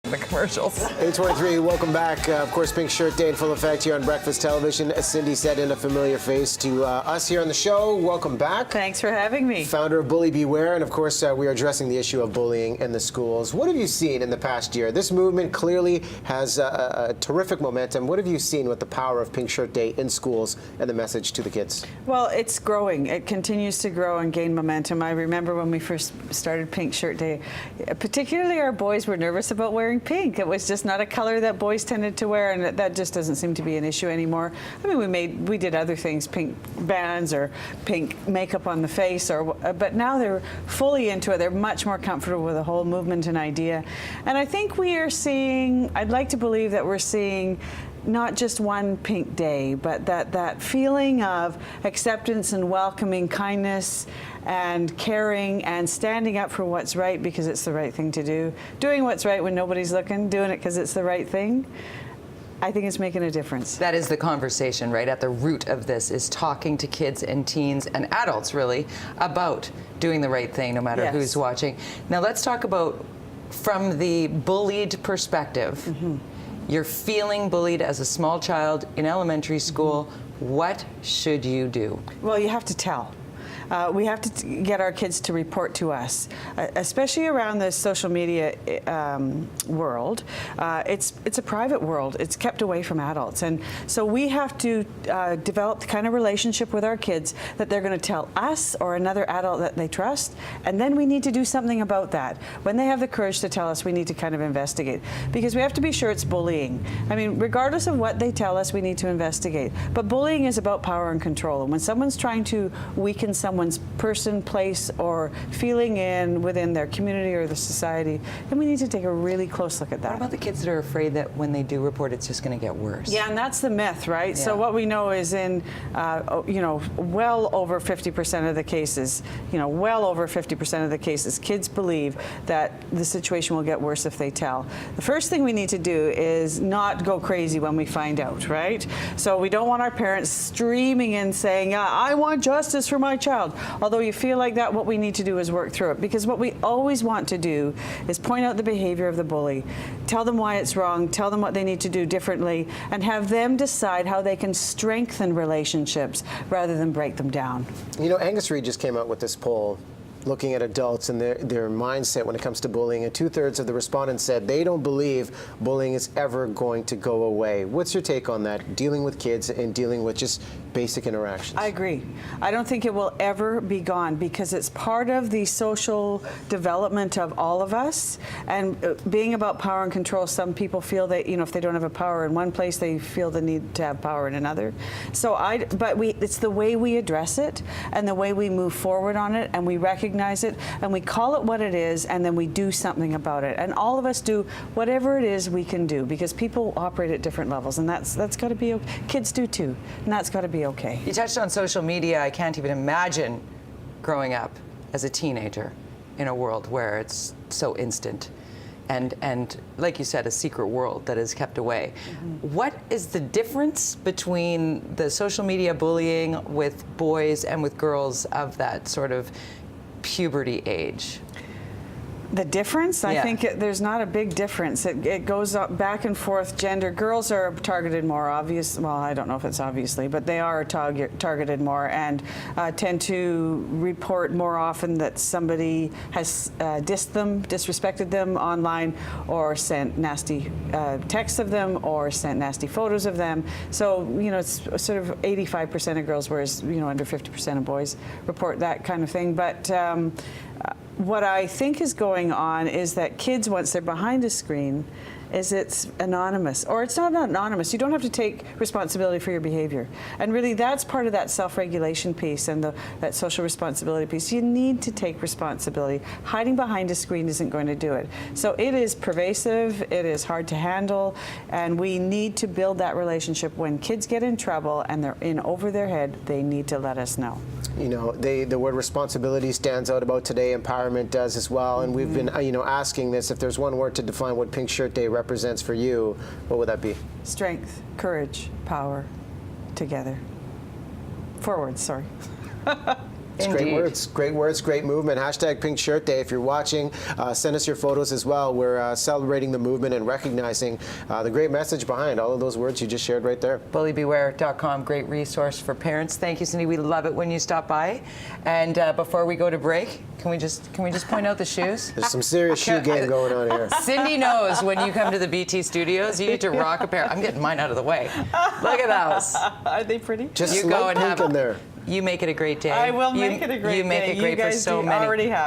The commercials. 8:23, welcome back. Of course, Pink Shirt Day in full effect here on Breakfast Television. Cindi Seddon, a familiar face to us here on the show. Welcome back. Thanks for having me. Founder of Bully Beware, and of course, we are addressing the issue of bullying in the schools. What have you seen in the past year? This movement clearly has a terrific momentum. What have you seen with the power of Pink Shirt Day in schools and the message to the kids? Well, it's growing. It continues to grow and gain momentum. I remember when we first started Pink Shirt Day, particularly our boys were nervous about wearing pink. It was just not a color that boys tended to wear, and that just doesn't seem to be an issue anymore. I mean, we did other things, pink bands or pink makeup on the face, but now they're fully into it. They're much more comfortable with the whole movement and idea. And I think we are seeing, I'd like to believe that we're seeing not just one pink day, but that feeling of acceptance and welcoming, kindness and caring and standing up for what's right because it's the right thing to do. Doing what's right when nobody's looking, doing it because it's the right thing. I think it's making a difference. That is the conversation, right? At the root of this is talking to kids and teens and adults, really, about doing the right thing no matter who's watching. Now let's talk about from the bullied perspective. Mm-hmm. You're feeling bullied as a small child in elementary school. What should you do? Well, you have to tell. We have to get our kids to report to us, especially around the social media world. It's a private world. It's kept away from adults. And so we have to develop the kind of relationship with our kids that they're going to tell us or another adult that they trust. And then we need to do something about that. When they have the courage to tell us, we need to kind of investigate. Because we have to be sure it's bullying. I mean, regardless of what they tell us, we need to investigate. But bullying is about power and control. And when someone's trying to weaken someone's person, place, or feeling within their community or the society, then we need to take a really close look at that. What about the kids that are afraid that when they do report, it's just going to get worse? Yeah, and that's the myth, right? Yeah. So what we know is in, well over 50% of the cases, well over 50% of the cases, kids believe that the situation will get worse if they tell. The first thing we need to do is not go crazy when we find out, right? So we don't want our parents streaming in saying, I want justice for my child. Although you feel like that, what we need to do is work through it. Because what we always want to do is point out the behavior of the bully, tell them why it's wrong, tell them what they need to do differently, and have them decide how they can strengthen relationships rather than break them down. Angus Reid just came out with this poll looking at adults and their mindset when it comes to bullying, and 2/3 of the respondents said they don't believe bullying is ever going to go away. What's your take on that, dealing with kids and dealing with just basic interactions? I agree. I don't think it will ever be gone because it's part of the social development of all of us. And being about power and control, some people feel that, if they don't have a power in one place, they feel the need to have power in another. So it's the way we address it and the way we move forward on it, and we recognize it and we call it what it is, and then we do something about it. And all of us do whatever it is we can do, because people operate at different levels, and that's got to be okay. Kids do too, and that's got to be okay. You touched on social media. I can't even imagine growing up as a teenager in a world where it's so instant and like you said, a secret world that is kept away. Mm-hmm. What is the difference between the social media bullying with boys and with girls of that sort of puberty age? The difference? I think there's not a big difference. It goes up back and forth. Gender. Girls are targeted more obvious. Well, I don't know if it's obviously, but they are targeted more and tend to report more often that somebody has disrespected them online, or sent nasty texts of them, or sent nasty photos of them. So, it's sort of 85% of girls, whereas, under 50% of boys report that kind of thing. But what I think is going on is that kids, once they're behind a screen, it's anonymous, or it's not anonymous. You don't have to take responsibility for your behavior. And really, that's part of that self-regulation piece and that social responsibility piece. You need to take responsibility. Hiding behind a screen isn't going to do it. So it is pervasive, it is hard to handle, and we need to build that relationship. When kids get in trouble and they're in over their head, they need to let us know. The word responsibility stands out about today. Empowerment does as well. And we've been, asking this, if there's one word to define what Pink Shirt Day represents for you, what would that be? Strength, courage, power, together. Forward, sorry. It's great Indeed. words, great words, great movement. Hashtag Pink Shirt Day. If you're watching, send us your photos as well. We're celebrating the movement and recognizing the great message behind all of those words you just shared right there. BullyBeware.com, great resource for parents. Thank you, Cindy. We love it when you stop by. And before we go to break, can we just point out the shoes? There's some serious shoe game going on here. Cindy knows when you come to the BT studios, you need to rock a pair. I'm getting mine out of the way. Look at those. Are they pretty? Just You light go and pink have in there. You make it a great day. I will make it a great day. You make it great you guys for so do many. already have.